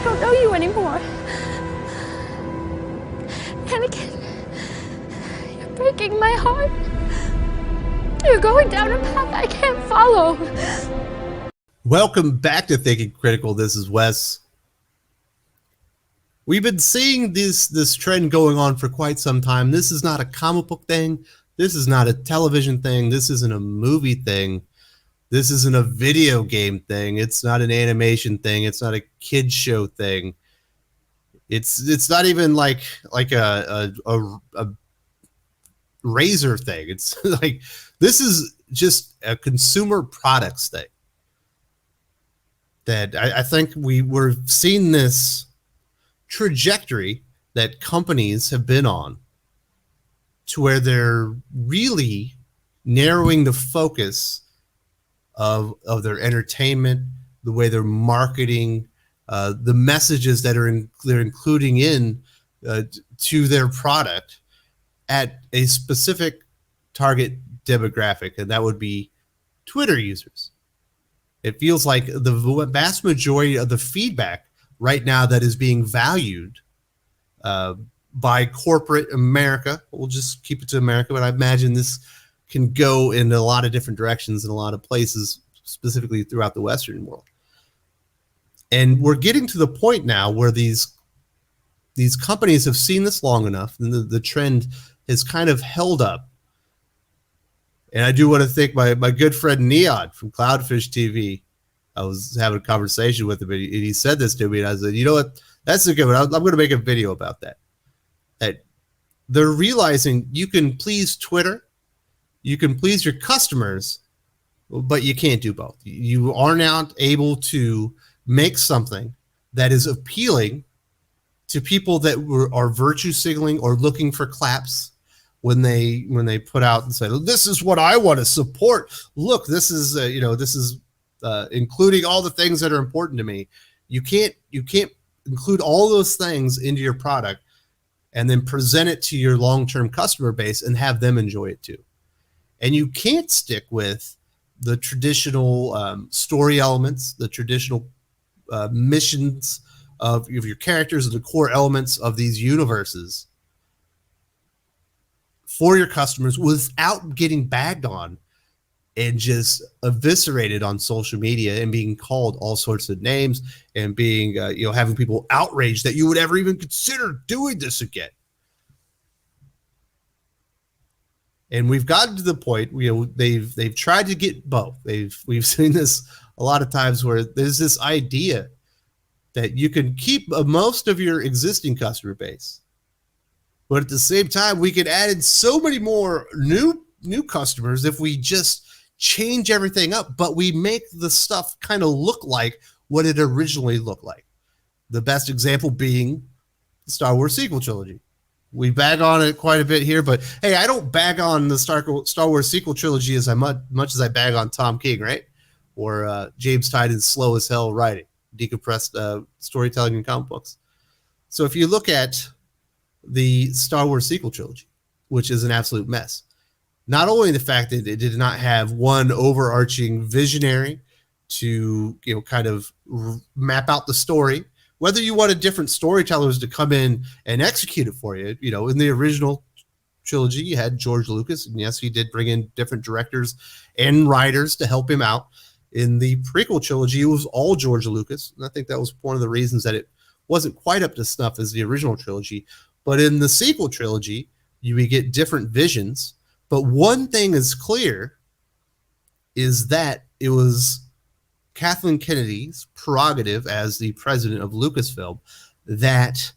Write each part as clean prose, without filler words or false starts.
don't know you anymore. Anakin, you're breaking my heart. You're going down a path I can't follow. Welcome back to Thinking Critical. This is Wes. We've been seeing this trend going on for quite some time. This is not a comic book thing. This is not a television thing. This isn't a movie thing. This isn't a video game thing. It's not an animation thing. It's not a kids show thing. It's not even like a razor thing. It's like this is just a consumer products thing. That I think we're seeing this trajectory that companies have been on to where they're really narrowing the focus of their entertainment, the way they're marketing, the messages that they're including in to their product at a specific target demographic, and that would be Twitter users. It feels like the vast majority of the feedback right now that is being valued by corporate America, we'll just keep it to America, but I imagine this can go in a lot of different directions in a lot of places, specifically throughout the Western world. And we're getting to the point now where these companies have seen this long enough, and the trend has kind of held up. And I do want to thank my good friend Neon from Cloudfish TV. I was having a conversation with him, and he said this to me, and I said, you know what? That's a good one. I'm going to make a video about that. That they're realizing you can please Twitter, you can please your customers, but you can't do both. You are not able to make something that is appealing to people that are virtue signaling or looking for claps when they put out and say, this is what I want to support. Look, this is this is including all the things that are important to me. You can't include all those things into your product and then present it to your long-term customer base and have them enjoy it too. And you can't stick with the traditional story elements, the traditional missions of your characters, and the core elements of these universes for your customers without getting bagged on and just eviscerated on social media and being called all sorts of names and being, having people outraged that you would ever even consider doing this again. And we've gotten to the point, they've tried to get both. We've seen this a lot of times where there's this idea that you can keep most of your existing customer base, but at the same time, we could add in so many more new customers if we just change everything up, but we make the stuff kind of look like what it originally looked like. The best example being the Star Wars sequel trilogy. We bag on it quite a bit here, but hey, I don't bag on the Star Wars sequel trilogy as much as I bag on Tom King, right? Or James Tynion slow as hell writing, decompressed storytelling in comic books. So if you look at the Star Wars sequel trilogy, which is an absolute mess, not only the fact that it did not have one overarching visionary to kind of map out the story, whether you wanted different storytellers to come in and execute it for you. In the original trilogy, you had George Lucas, and yes, he did bring in different directors and writers to help him out. In the prequel trilogy, it was all George Lucas, and I think that was one of the reasons that it wasn't quite up to snuff as the original trilogy. But in the sequel trilogy, you get different visions. But one thing is clear is that it was Kathleen Kennedy's prerogative as the president of Lucasfilm that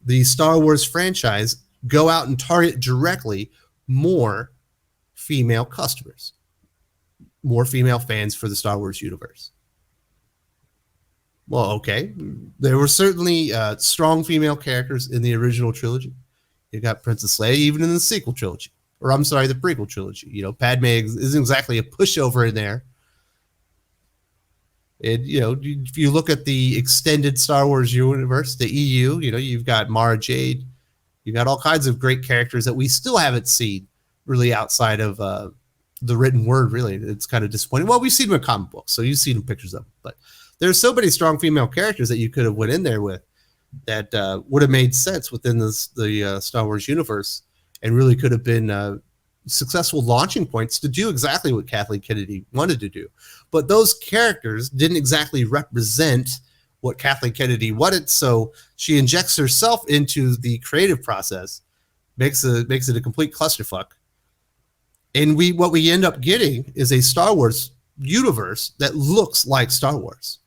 the Star Wars franchise go out and target directly more female customers, more female fans for the Star Wars universe. Well, okay, there were certainly strong female characters in the original trilogy. You got Princess Leia even in the sequel trilogy, or I'm sorry, the prequel trilogy. Padme isn't exactly a pushover in there. And, if you look at the extended Star Wars universe, the EU, you've got Mara Jade. You've got all kinds of great characters that we still haven't seen really outside of the written word, really. It's kind of disappointing. Well, we've seen them in comic books, so you've seen pictures of them. But There's so many strong female characters that you could have went in there with that would have made sense within the Star Wars universe and really could have been successful launching points to do exactly what Kathleen Kennedy wanted to do. But those characters didn't exactly represent what Kathleen Kennedy wanted, so she injects herself into the creative process, makes it a complete clusterfuck. And what we end up getting is a Star Wars universe that looks like Star Wars.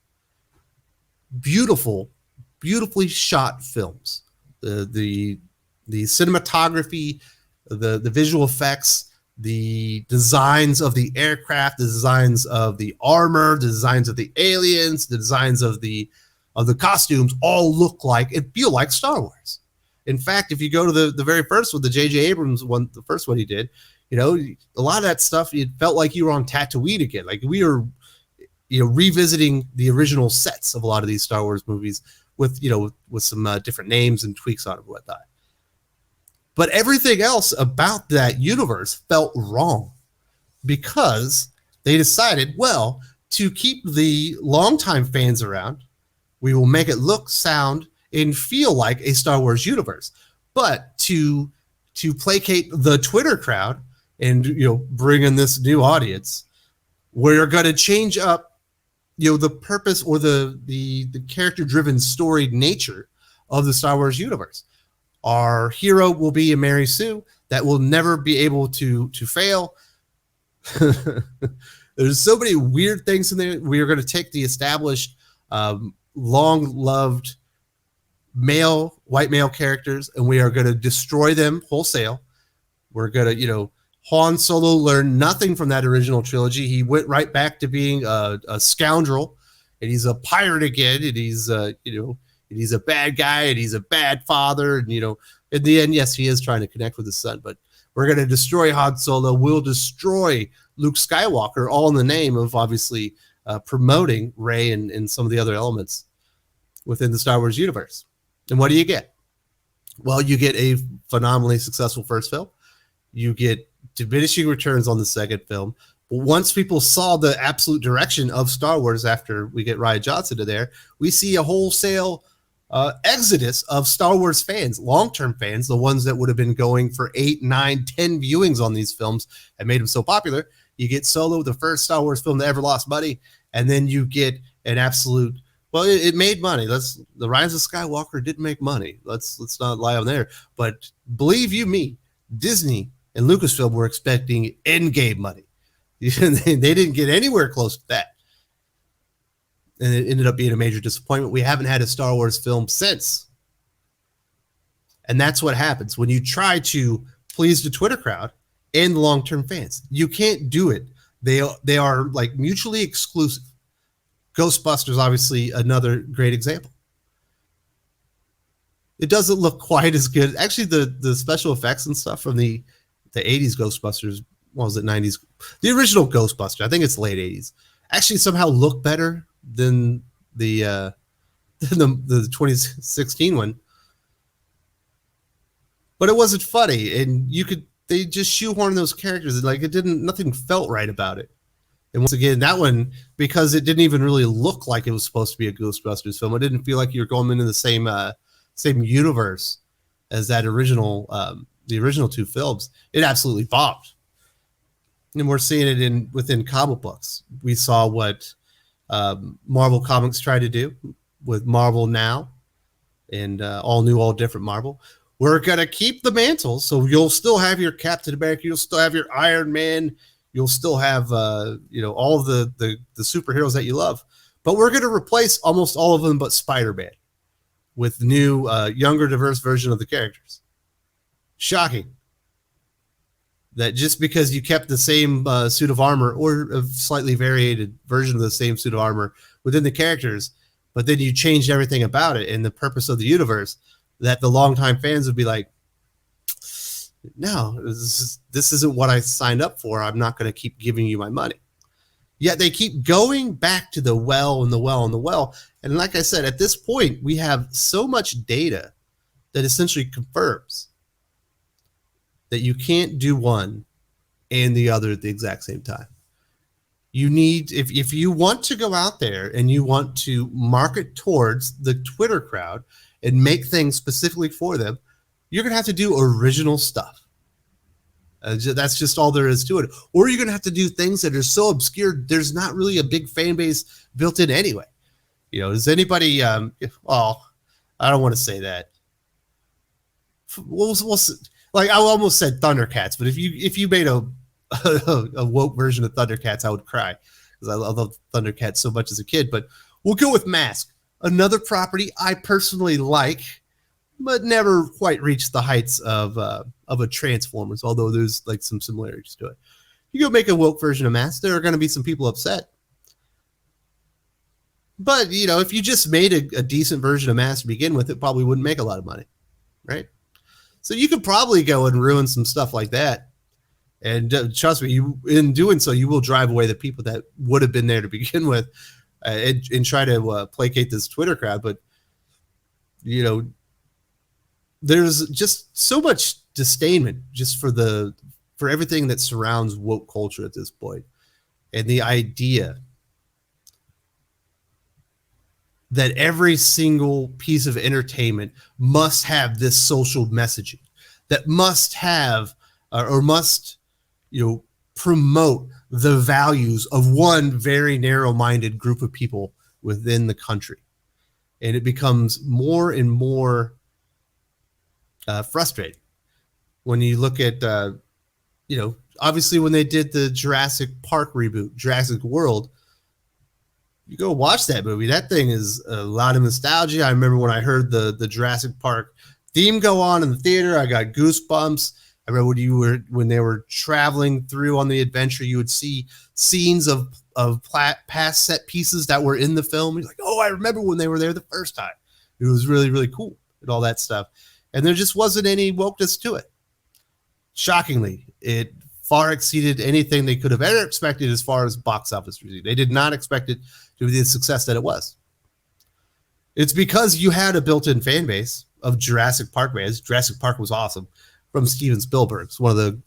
Beautifully shot films. The cinematography, the visual effects, the designs of the aircraft, the designs of the armor, the designs of the aliens, the designs of the costumes all look like and feel like Star Wars. In fact, if you go to the very first one, the J.J. Abrams one, the first one he did, a lot of that stuff, it felt like you were on Tatooine again. Like we were, revisiting the original sets of a lot of these Star Wars movies with some different names and tweaks on it and whatnot. But everything else about that universe felt wrong because they decided, well, to keep the longtime fans around, we will make it look, sound, and feel like a Star Wars universe. But to placate the Twitter crowd and bring in this new audience, we're going to change up the purpose or the character-driven storied nature of the Star Wars universe. Our hero will be a Mary Sue that will never be able to fail. There's so many weird things in there. We are going to take the established, long-loved white male characters, and we are going to destroy them wholesale. We're going to, Han Solo learned nothing from that original trilogy. He went right back to being a scoundrel, and he's a pirate again, and he's he's a bad guy, and he's a bad father, and in the end, yes, he is trying to connect with his son, but we're going to destroy Han Solo. We'll destroy Luke Skywalker, all in the name of obviously promoting Rey and some of the other elements within the Star Wars universe. And what do you get? Well, you get a phenomenally successful first film. You get diminishing returns on the second film. But once people saw the absolute direction of Star Wars after we get Rian Johnson to there, we see a wholesale exodus of Star Wars fans, long-term fans, the ones that would have been going for 8, 9, 10 viewings on these films and made them so popular. You get Solo, the first Star Wars film that ever lost money, and then you get an absolute. Well, it made money. The Rise of Skywalker didn't make money. Let's not lie on there. But believe you me, Disney and Lucasfilm were expecting Endgame money. They didn't get anywhere close to that. And it ended up being a major disappointment. We haven't had a Star Wars film since. And that's what happens when you try to please the Twitter crowd and the long-term fans. You can't do it. They are like mutually exclusive. Ghostbusters, obviously, another great example. It doesn't look quite as good. Actually, the special effects and stuff from the 80s Ghostbusters, what was it, 90s? The original Ghostbuster, I think it's late 80s, actually somehow look better than the 2016 one. But it wasn't funny, and they just shoehorned those characters, and like nothing felt right about it. And once again, that one, because it didn't even really look like it was supposed to be a Ghostbusters film, it didn't feel like you were going into the same universe as that original, the original two films. It absolutely bombed. And we're seeing it within comic books. We saw what Marvel Comics tried to do with Marvel Now and all new, all different Marvel. We're going to keep the mantle, so you'll still have your Captain America, you'll still have your Iron Man, you'll still have all of the superheroes that you love. But we're going to replace almost all of them but Spider-Man with new, younger, diverse version of the characters. Shocking. That just because you kept the same suit of armor or a slightly variated version of the same suit of armor within the characters, but then you changed everything about it and the purpose of the universe, that the longtime fans would be like, no, this isn't what I signed up for. I'm not going to keep giving you my money. Yet they keep going back to the well and the well and the well. And like I said, at this point, we have so much data that essentially confirms that you can't do one and the other at the exact same time. You need, if you want to go out there and you want to market towards the Twitter crowd and make things specifically for them, you're going to have to do original stuff. That's just all there is to it. Or you're going to have to do things that are so obscure, there's not really a big fan base built in anyway. You know, does anybody, well, I don't want to say that. We'll like I almost said Thundercats, but if you made a woke version of Thundercats, I would cry because I love Thundercats so much as a kid. But we'll go with Mask, another property I personally like, but never quite reached the heights of a Transformers. Although there's like some similarities to it. You go make a woke version of Mask, there are going to be some people upset. But you know, if you just made a decent version of Mask to begin with, it probably wouldn't make a lot of money, right? So you could probably go and ruin some stuff like that. And trust me, in doing so, you will drive away the people that would have been there to begin with, and try to placate this Twitter crowd. But you know, there's just so much disdainment just for everything that surrounds woke culture at this point, and the idea that every single piece of entertainment must have this social messaging, that must have or must, you know, promote the values of one very narrow-minded group of people within the country. And it becomes more and more frustrating when you look at, you know, obviously when they did the Jurassic Park reboot, Jurassic World, you go watch that movie. That thing is a lot of nostalgia. I remember when I heard the Jurassic Park theme go on in the theater, I got goosebumps. I remember when they were traveling through on the adventure, you would see scenes of past set pieces that were in the film. You're like, oh, I remember when they were there the first time. It was really, really cool and all that stuff. And there just wasn't any wokeness to it. Shockingly, it far exceeded anything they could have ever expected as far as box office received. They did not expect it to be the success that it was. It's because you had a built-in fan base of Jurassic Park fans. Jurassic Park was awesome from Steven Spielberg. It's one of the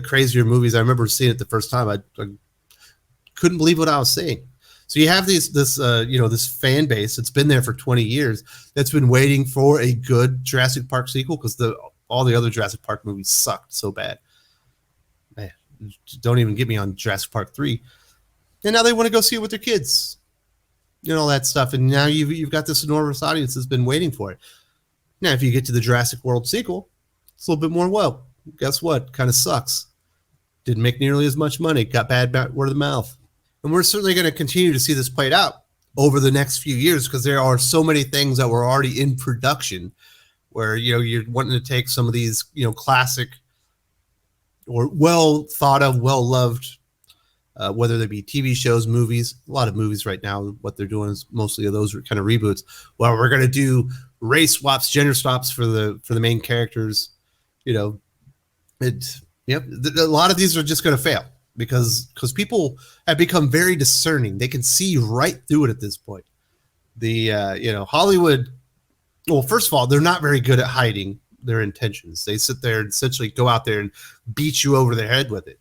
crazier movies. I remember seeing it the first time. I couldn't believe what I was seeing. So you have this fan base that's been there for 20 years that's been waiting for a good Jurassic Park sequel because all the other Jurassic Park movies sucked so bad. Man, don't even get me on Jurassic Park 3. And now they want to go see it with their kids. You know, all that stuff. And now you've got this enormous audience that's been waiting for it. Now, if you get to the Jurassic World sequel, it's a little bit more, well, guess what? Kind of sucks. Didn't make nearly as much money. Got bad word of mouth. And we're certainly going to continue to see this played out over the next few years because there are so many things that were already in production where, you know, you're wanting to take some of these, you know, classic or well thought of, well loved, whether they be TV shows, movies. A lot of movies right now, what they're doing is mostly of those kind of reboots. Well, we're going to do race swaps, gender swaps for the main characters. You know, a lot of these are just going to fail because people have become very discerning. They can see right through it at this point. Hollywood. Well, first of all, they're not very good at hiding their intentions. They sit there and essentially go out there and beat you over the head with it.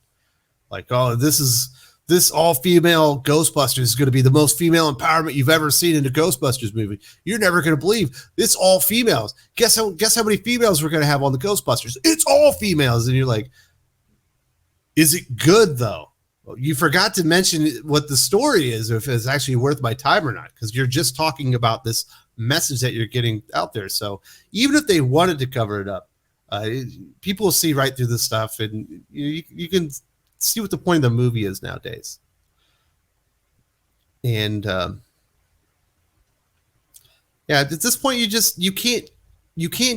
Like, oh, this all-female Ghostbusters is going to be the most female empowerment you've ever seen in a Ghostbusters movie. You're never going to believe this all females. Guess how many females we're going to have on the Ghostbusters? It's all females. And you're like, is it good though? Well, you forgot to mention what the story is, if it's actually worth my time or not, because you're just talking about this message that you're getting out there. So even if they wanted to cover it up, people will see right through this stuff, and you can see what the point of the movie is nowadays. And at this point, you can't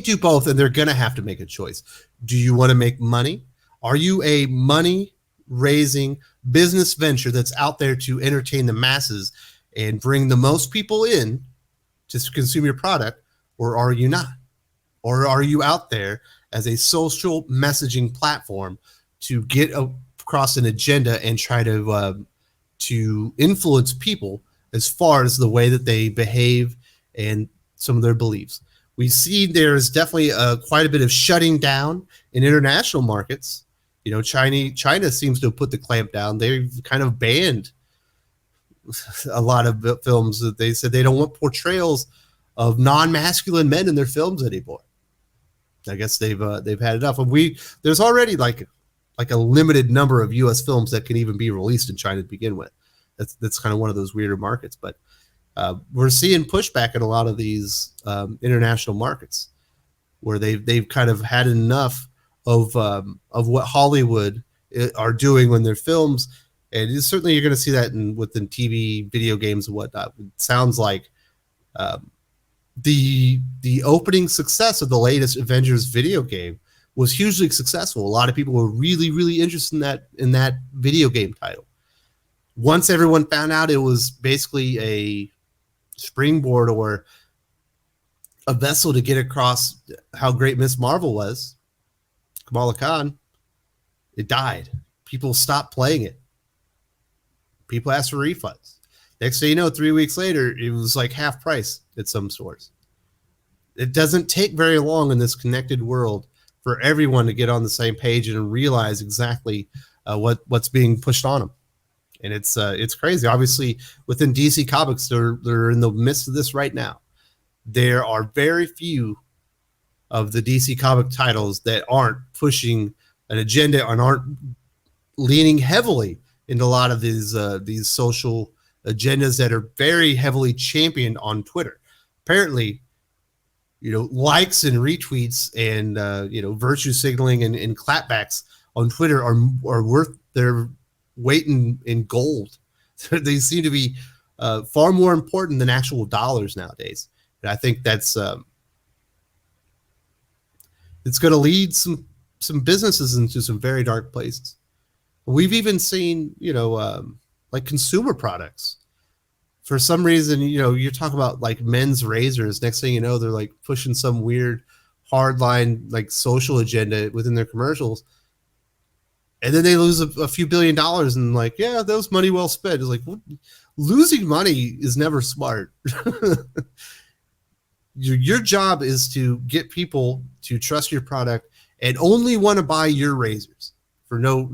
do both, and they're gonna have to make a choice. Do you want to make money? Are you a money-raising business venture that's out there to entertain the masses and bring the most people in to consume your product, or are you not? Or are you out there as a social messaging platform to get across an agenda and try to influence people as far as the way that they behave and some of their beliefs? We see there's definitely quite a bit of shutting down in international markets China seems to have put the clamp down. They've kind of banned a lot of films that they said they don't want portrayals of non-masculine men in their films anymore. I guess they've had enough. And there's already like a limited number of U.S. films that can even be released in China to begin with. That's kind of one of those weirder markets. But we're seeing pushback in a lot of these international markets where they've kind of had enough of what Hollywood are doing when they're films. And certainly you're going to see that within TV, video games, and whatnot. It sounds like the opening success of the latest Avengers video game was hugely successful. A lot of people were really, really interested in that video game title. Once everyone found out it was basically a springboard or a vessel to get across how great Miss Marvel was, Kamala Khan, it died. People stopped playing it. People asked for refunds. Next thing you know, 3 weeks later, it was like half price at some stores. It doesn't take very long in this connected world for everyone to get on the same page and realize exactly what's being pushed on them. And it's crazy. Obviously, within DC Comics, they're in the midst of this right now. There are very few of the DC comic titles that aren't pushing an agenda and aren't leaning heavily into a lot of these social agendas that are very heavily championed on Twitter. Apparently, likes and retweets and virtue signaling and clapbacks on Twitter are worth their weight in gold. They seem to be far more important than actual dollars nowadays. And I think that's it's going to lead some businesses into some very dark places. We've even seen, like consumer products. For some reason, you're talking about like men's razors. Next thing you know, they're like pushing some weird hardline like social agenda within their commercials. And then they lose a few $1 billion and like, yeah, that was money well spent. It's like, losing money is never smart. Your job is to get people to trust your product and only want to buy your razors for no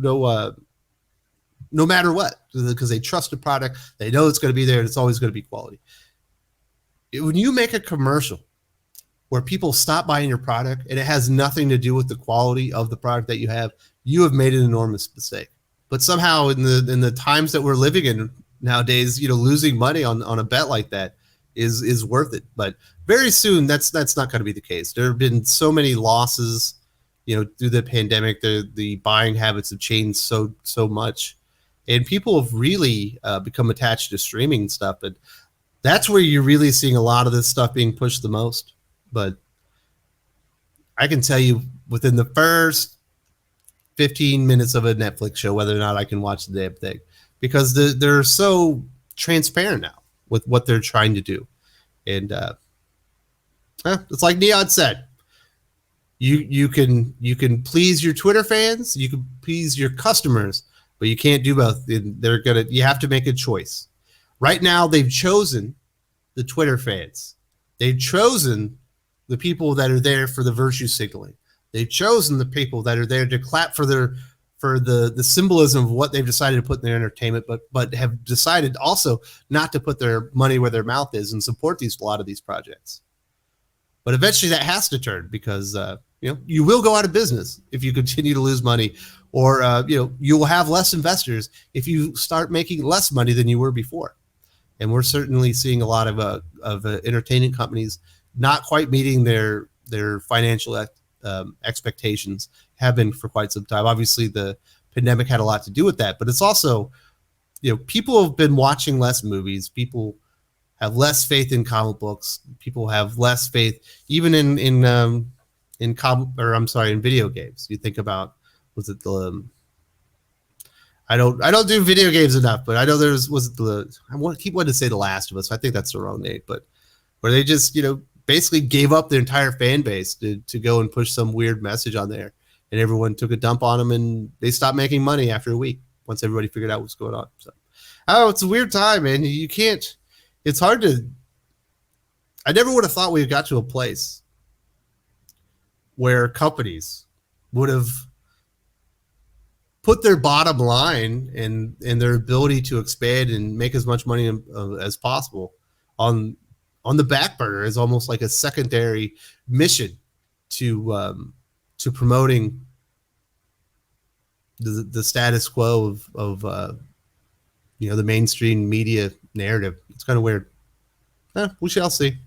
matter what, because they trust the product. They know it's going to be there and it's always going to be quality. When you make a commercial where people stop buying your product and it has nothing to do with the quality of the product that you have made an enormous mistake. But somehow in the times that we're living in nowadays, losing money on a bet like that is worth it. But very soon that's not going to be the case. There have been so many losses, through the pandemic. The buying habits have changed so much. And people have really become attached to streaming stuff. But that's where you're really seeing a lot of this stuff being pushed the most. But I can tell you within the first 15 minutes of a Netflix show whether or not I can watch the damn thing, because they're so transparent now with what they're trying to do. And it's like Neon said. You can please your Twitter fans, you can please your customers, but you can't do both. You have to make a choice. Right now, they've chosen the Twitter fans. They've chosen the people that are there for the virtue signaling. They've chosen the people that are there to clap for the symbolism of what they've decided to put in their entertainment, but have decided also not to put their money where their mouth is and support a lot of these projects. But eventually that has to turn, because you will go out of business if you continue to lose money, or you will have less investors if you start making less money than you were before. And we're certainly seeing a lot of entertainment companies not quite meeting their financial expectations, have been for quite some time. Obviously, the pandemic had a lot to do with that, but it's also, people have been watching less movies. People have less faith in comic books. People have less faith even in video games. You think about, I don't do video games enough, but I know I keep wanting to say The Last of Us. I think that's the wrong name, but where they just, basically gave up their entire fan base to go and push some weird message on there, and everyone took a dump on them, and they stopped making money after a week once everybody figured out what's going on. So, it's a weird time, man. You can't. It's hard to. I never would have thought we got to a place where companies would have put their bottom line and their ability to expand and make as much money as possible on the back burner as almost like a secondary mission to promoting the status quo of the mainstream media narrative. It's kind of weird. We shall see.